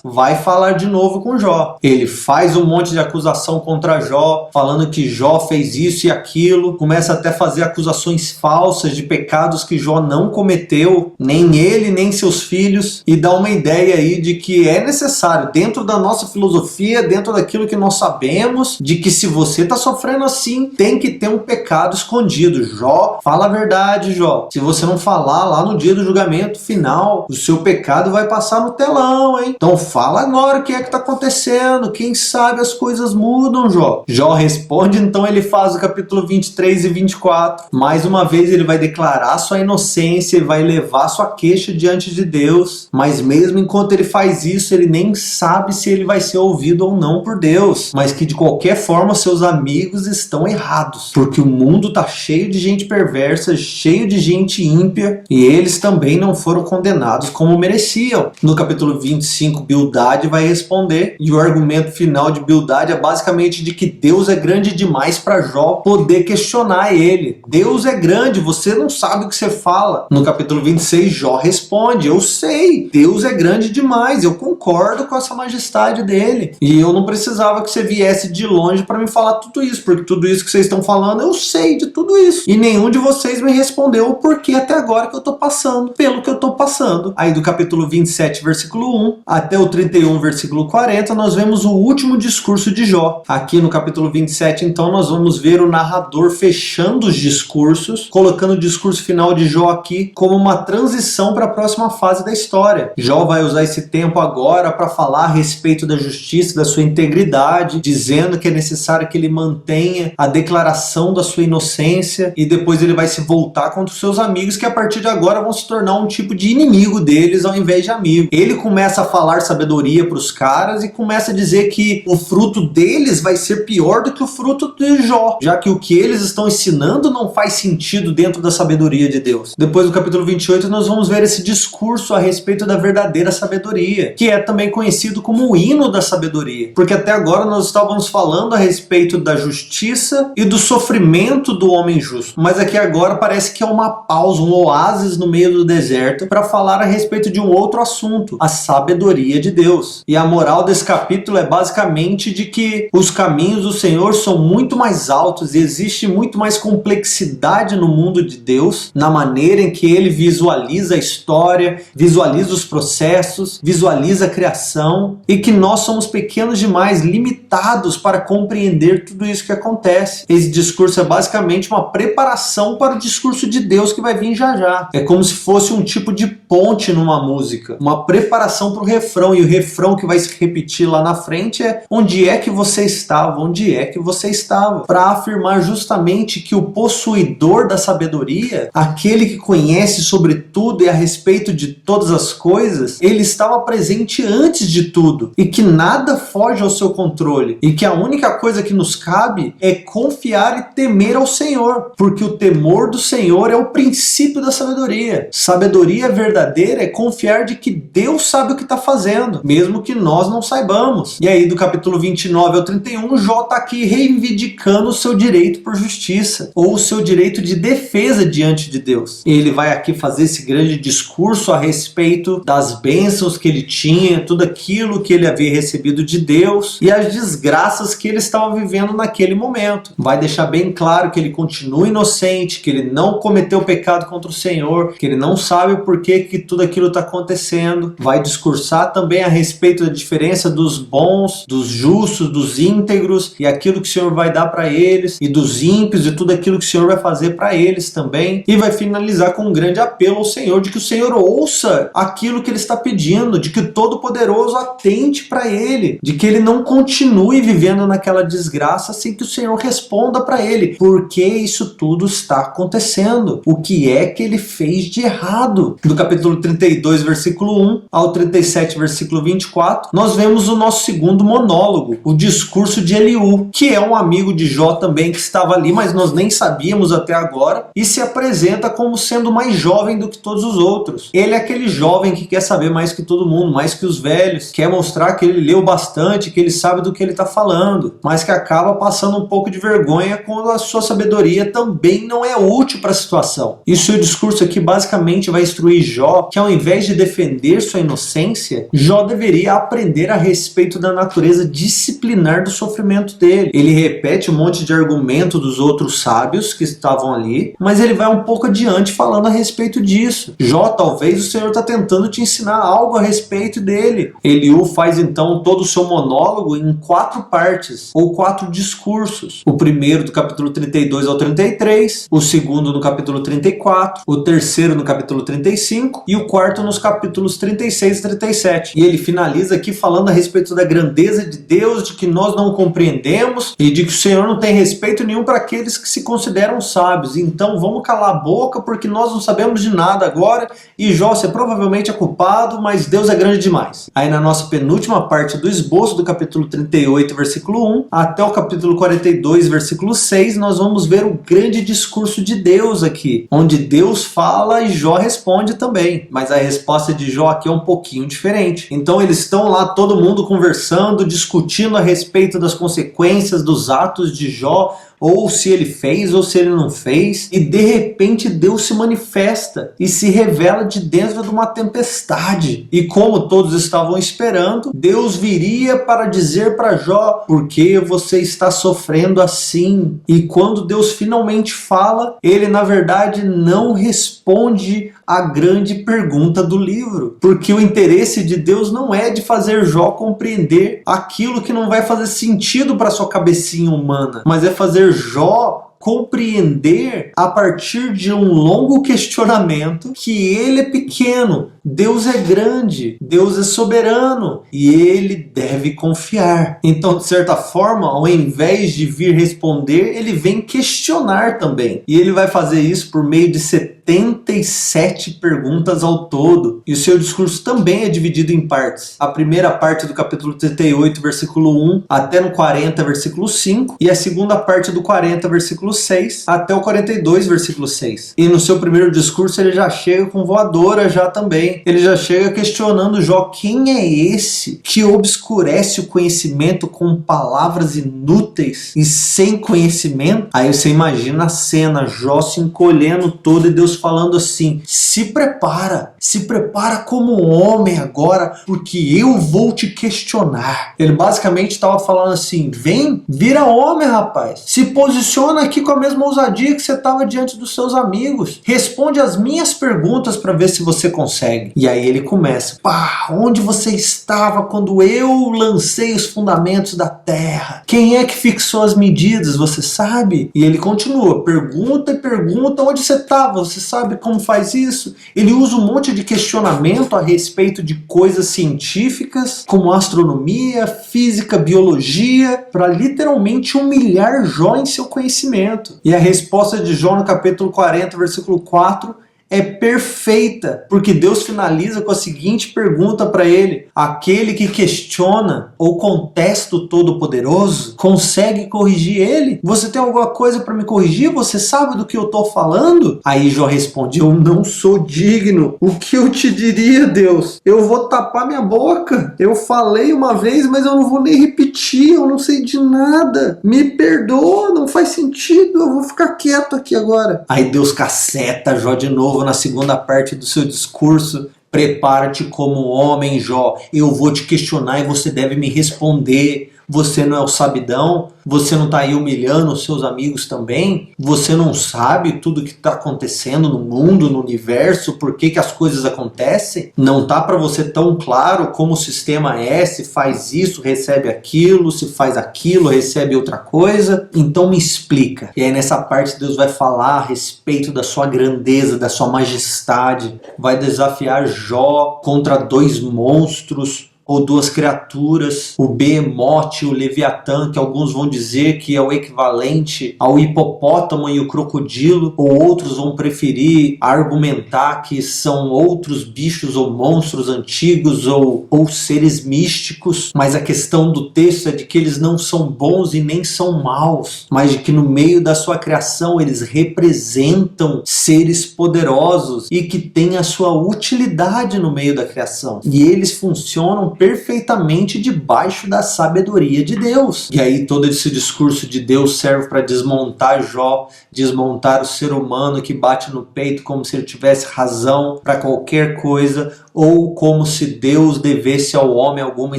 vai falar de novo com Jó. Ele faz um monte de acusação contra Jó, falando que Jó fez isso e aquilo, começa até a fazer acusações falsas de pecados que Jó não cometeu, nem ele, nem seus filhos, e dá uma ideia aí de que é necessário, dentro da nossa filosofia, dentro daquilo que nós sabemos, de que se você está sofrendo assim, tem que ter um pecado escondido. Jó, fala a verdade, Jó. Se você não falar lá no dia do julgamento final, o seu pecado vai passar no telão, hein? Então fala agora o que é que está acontecendo. Quem sabe as coisas mudam, Jó. Jó responde, então ele faz o capítulo 23 e 24. Mais uma vez ele vai declarar sua inocência e vai levar sua queixa diante de Deus. Mas mesmo enquanto ele faz isso, ele nem sabe se ele vai ser ouvido ou não por Deus. Mas que de qualquer forma seus amigos estão errados. Porque o mundo está cheio de gente perversa, cheio de gente ímpia, e eles também não foram condenados como mereciam. No capítulo 25, Bildade vai responder, e o argumento final de Bildade é basicamente de que Deus é grande demais para Jó poder questionar ele. Deus é grande, você não sabe o que você fala. No capítulo 26, Jó responde, eu sei, Deus é grande demais, eu concordo com essa majestade dele, e eu não precisava que você viesse de longe para me falar tudo isso, porque tudo isso que vocês estão falando, eu sei de tudo isso. E nenhum de vocês me respondeu o porquê até agora que eu tô passando, pelo que eu tô passando. Aí do capítulo 27, versículo 1, até o 31, versículo 40, nós vemos o último discurso de Jó. Aqui no capítulo 27, então, nós vamos ver o narrador fechando os discursos, colocando o discurso final de Jó aqui como uma transição para a próxima fase da história. Jó vai usar esse tempo agora para falar a respeito da justiça, da sua integridade, dizendo que é necessário que ele mantenha a declaração da sua inocência, e depois ele vai se voltar contra os seus amigos, que a partir de agora vão se tornar um tipo de inimigo deles ao invés de amigo. Ele começa a falar sabedoria para os caras e começa a dizer que o fruto deles vai ser pior do que o fruto de Jó, já que o que eles estão ensinando não faz sentido dentro da sabedoria de Deus. Depois do capítulo 28 nós vamos ver esse discurso a respeito da verdadeira sabedoria, que é também conhecido como o hino da sabedoria, porque até agora nós estávamos falando a respeito da justiça e do sofrimento do homem justo, mas aqui agora parece que é uma pausa, um oásis no meio do deserto para falar a respeito de um outro assunto, a sabedoria de Deus. E a moral desse capítulo é basicamente de que os caminhos do Senhor são muito mais altos e existe muito mais complexidade no mundo de Deus, na maneira em que ele visualiza a história, visualiza os processos, visualiza a criação, e que nós somos pequenos demais, limitados para compreender tudo isso que acontece. Esse discurso é basicamente uma preparação para o discurso de Deus que vai vir já já. É como se fosse um tipo de ponte numa música, uma preparação para o refrão, e o refrão que vai se repetir lá na frente é: onde é que você estava? Onde é que você estava? Para afirmar justamente que o possuidor da sabedoria, aquele que conhece sobre tudo e a respeito de todas as coisas, ele estava presente antes de tudo, e que nada foge ao seu controle, e que a única coisa que nos cabe é confiar e temer ao Senhor, porque o temor do Senhor é o princípio da sabedoria. Sabedoria verdadeira é confiar de que Deus sabe o que está fazendo, mesmo que nós não saibamos. E aí do capítulo 29 ao 31, Jó está aqui reivindicando o seu direito por justiça, ou o seu direito de defesa diante de Deus. Ele vai aqui fazer esse grande discurso a respeito das bênçãos que ele tinha, tudo aquilo que ele havia recebido de Deus e as desgraças que ele estava vivendo naquele momento. Vai deixar bem claro que ele continua inocente, que ele não cometeu pecado contra o Senhor, que ele não sabe sabe por que tudo aquilo está acontecendo. Vai discursar também a respeito da diferença dos bons, dos justos, dos íntegros e aquilo que o Senhor vai dar para eles, e dos ímpios e tudo aquilo que o Senhor vai fazer para eles também. E vai finalizar com um grande apelo ao Senhor, de que o Senhor ouça aquilo que ele está pedindo, de que o Todo-Poderoso atente para ele, de que ele não continue vivendo naquela desgraça sem que o Senhor responda para ele, porque isso tudo está acontecendo. O que é que ele fez de errado? Do capítulo 32, versículo 1 ao 37, versículo 24, nós vemos o nosso segundo monólogo, o discurso de Eliú, que é um amigo de Jó também, que estava ali, mas nós nem sabíamos até agora, e se apresenta como sendo mais jovem do que todos os outros. Ele é aquele jovem que quer saber mais que todo mundo, mais que os velhos, quer mostrar que ele leu bastante, que ele sabe do que ele está falando, mas que acaba passando um pouco de vergonha quando a sua sabedoria também não é útil para a situação. E o seu discurso aqui basicamente vai instruir Jó que, ao invés de defender sua inocência, Jó deveria aprender a respeito da natureza disciplinar do sofrimento dele. Ele repete um monte de argumento dos outros sábios que estavam ali, mas ele vai um pouco adiante falando a respeito disso. Jó, talvez o Senhor está tentando te ensinar algo a respeito dele. Eliú faz então todo o seu monólogo em 4 partes, ou 4 discursos. O primeiro do capítulo 32 ao 33, o segundo no capítulo 34, o terceiro no capítulo 35 e o quarto nos capítulos 36 e 37. E ele finaliza aqui falando a respeito da grandeza de Deus, de que nós não compreendemos e de que o Senhor não tem respeito nenhum para aqueles que se consideram sábios. Então vamos calar a boca porque nós não sabemos de nada agora e Jó, você provavelmente é culpado, mas Deus é grande demais. Aí na nossa penúltima parte do esboço, do capítulo 38, versículo 1 até o capítulo 42, versículo 6, nós vamos ver o grande discurso de Deus aqui, onde Deus fala e Jó responde também, mas a resposta de Jó aqui é um pouquinho diferente. Então eles estão lá, todo mundo conversando, discutindo a respeito das consequências dos atos de Jó, ou se ele fez ou se ele não fez, e de repente Deus se manifesta e se revela de dentro de uma tempestade. E como todos estavam esperando, Deus viria para dizer para Jó: por que você está sofrendo assim? E quando Deus finalmente fala, ele na verdade não responde a grande pergunta do livro, porque o interesse de Deus não é de fazer Jó compreender aquilo que não vai fazer sentido para sua cabecinha humana, mas é fazer Jó compreender a partir de um longo questionamento que ele é pequeno, Deus é grande, Deus é soberano e ele deve confiar. Então, de certa forma, ao invés de vir responder, ele vem questionar também. E ele vai fazer isso por meio de 77 perguntas ao todo. E o seu discurso também é dividido em partes. A primeira parte do capítulo 38, versículo 1, até no 40, versículo 5. E a segunda parte do 40, versículo 6, até o 42, versículo 6. E no seu primeiro discurso ele já chega com voadora já também. Ele já chega questionando Jó: quem é esse que obscurece o conhecimento com palavras inúteis e sem conhecimento? Aí você imagina a cena, Jó se encolhendo todo e Deus falando assim: se prepara como homem agora, porque eu vou te questionar. Ele basicamente estava falando assim: vem, vira homem, rapaz, se posiciona aqui com a mesma ousadia que você estava diante dos seus amigos, responde as minhas perguntas para ver se você consegue. E aí ele começa: pá, onde você estava quando eu lancei os fundamentos da terra? Quem é que fixou as medidas, você sabe? E ele continua, pergunta e pergunta: onde você estava? Você sabe como faz isso? Ele usa um monte de questionamento a respeito de coisas científicas, como astronomia, física, biologia, para literalmente humilhar Jó em seu conhecimento. E a resposta de Jó no capítulo 40, versículo 4, é perfeita, porque Deus finaliza com a seguinte pergunta para ele: aquele que questiona ou contesta o Todo-Poderoso consegue corrigir ele? Você tem alguma coisa para me corrigir? Você sabe do que eu estou falando? Aí Jó responde: eu não sou digno. O que eu te diria, Deus? Eu vou tapar minha boca. Eu falei uma vez, mas eu não vou nem repetir. Eu não sei de nada. Me perdoa, não faz sentido. Eu vou ficar quieto aqui agora. Aí Deus caceta Jó de novo na segunda parte do seu discurso: prepara-te como homem, Jó. Eu vou te questionar e você deve me responder. Você não é o sabidão? Você não está aí humilhando os seus amigos também? Você não sabe tudo que está acontecendo no mundo, no universo, por que as coisas acontecem? Não está para você tão claro como o sistema é, se faz isso, recebe aquilo, se faz aquilo, recebe outra coisa? Então me explica. E aí nessa parte Deus vai falar a respeito da sua grandeza, da sua majestade, vai desafiar Jó contra dois monstros, ou duas criaturas, o Behemoth e o Leviatã, que alguns vão dizer que é o equivalente ao hipopótamo e o crocodilo, ou outros vão preferir argumentar que são outros bichos ou monstros antigos ou seres místicos, mas a questão do texto é de que eles não são bons e nem são maus, mas de que no meio da sua criação eles representam seres poderosos e que têm a sua utilidade no meio da criação, e eles funcionam perfeitamente debaixo da sabedoria de Deus. E aí todo esse discurso de Deus serve para desmontar Jó, desmontar o ser humano que bate no peito como se ele tivesse razão para qualquer coisa, ou como se Deus devesse ao homem alguma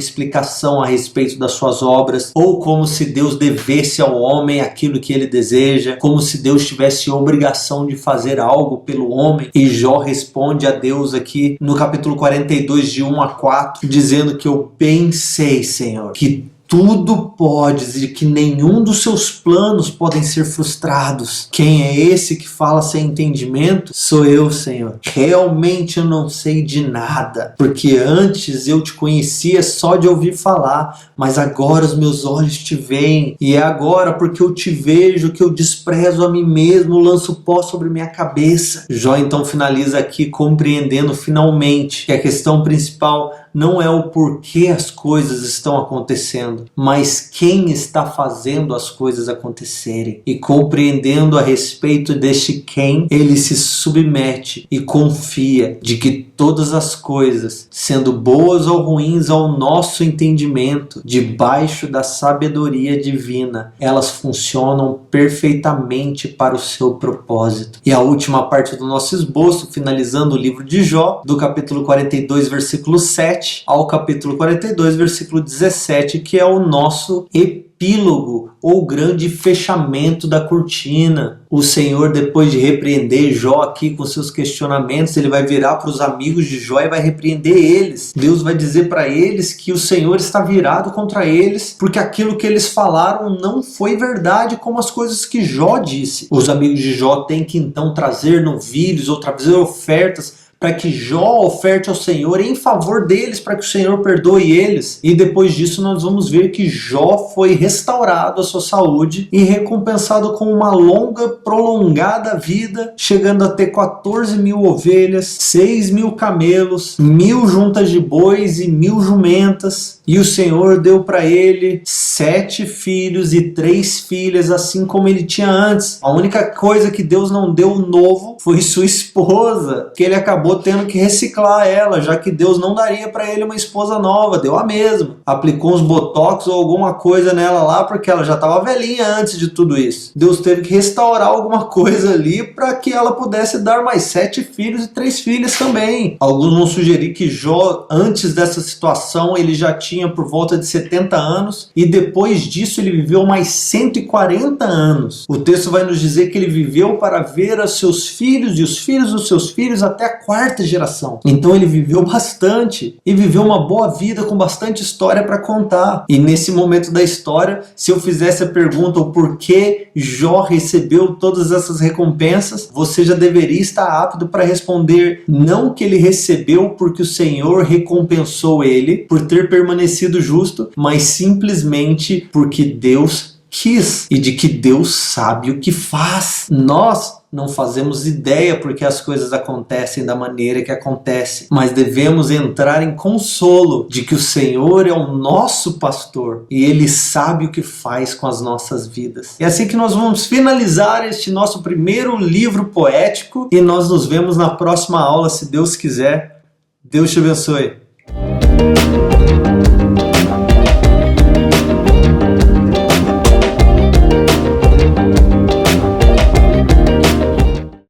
explicação a respeito das suas obras, ou como se Deus devesse ao homem aquilo que ele deseja, como se Deus tivesse obrigação de fazer algo pelo homem. E Jó responde a Deus aqui no capítulo 42, de 1 a 4, dizendo que eu bem sei, Senhor, que tudo podes e que nenhum dos seus planos podem ser frustrados. Quem é esse que fala sem entendimento? Sou eu, Senhor. Realmente eu não sei de nada, porque antes eu te conhecia só de ouvir falar, mas agora os meus olhos te veem, e é agora porque eu te vejo que eu desprezo a mim mesmo, lanço pó sobre minha cabeça. Jó então finaliza aqui compreendendo finalmente que a questão principal não é o porquê as coisas estão acontecendo, mas quem está fazendo as coisas acontecerem. E compreendendo a respeito deste quem, ele se submete e confia de que todas as coisas, sendo boas ou ruins ao nosso entendimento, debaixo da sabedoria divina, elas funcionam perfeitamente para o seu propósito. E a última parte do nosso esboço, finalizando o livro de Jó, do capítulo 42, versículo 7, ao capítulo 42, versículo 17, que é o nosso epílogo, ou grande fechamento da cortina. O Senhor, depois de repreender Jó aqui com seus questionamentos, ele vai virar para os amigos de Jó e vai repreender eles. Deus vai dizer para eles que o Senhor está virado contra eles, porque aquilo que eles falaram não foi verdade, como as coisas que Jó disse. Os amigos de Jó têm que então trazer novilhos ou trazer ofertas para que Jó oferte ao Senhor em favor deles, para que o Senhor perdoe eles. E depois disso nós vamos ver que Jó foi restaurado a sua saúde e recompensado com uma longa, prolongada vida, chegando a ter 14.000 ovelhas, 6.000 camelos, 1.000 juntas de bois e 1.000 jumentas. E o Senhor deu para ele 7 filhos e 3 filhas, assim como ele tinha antes. A única coisa que Deus não deu novo foi sua esposa, que ele acabou tendo que reciclar ela, já que Deus não daria para ele uma esposa nova, deu a mesma. Aplicou uns botox ou alguma coisa nela lá, porque ela já estava velhinha antes de tudo isso. Deus teve que restaurar alguma coisa ali para que ela pudesse dar mais 7 filhos e 3 filhas também. Alguns vão sugerir que Jó, antes dessa situação, ele já tinha por volta de 70 anos, e depois disso ele viveu mais 140 anos. O texto vai nos dizer que ele viveu para ver os seus filhos e os filhos dos seus filhos até a 4ª geração. Então ele viveu bastante, e viveu uma boa vida com bastante história para contar. E nesse momento da história, se eu fizesse a pergunta o porquê Jó recebeu todas essas recompensas, você já deveria estar apto para responder: não que ele recebeu porque o Senhor recompensou ele por ter permanecido justo, mas simplesmente porque Deus quis, e de que Deus sabe o que faz. Nós não fazemos ideia porque as coisas acontecem da maneira que acontecem, mas devemos entrar em consolo de que o Senhor é o nosso pastor e Ele sabe o que faz com as nossas vidas. É assim que nós vamos finalizar este nosso primeiro livro poético, e nós nos vemos na próxima aula, se Deus quiser. Deus te abençoe.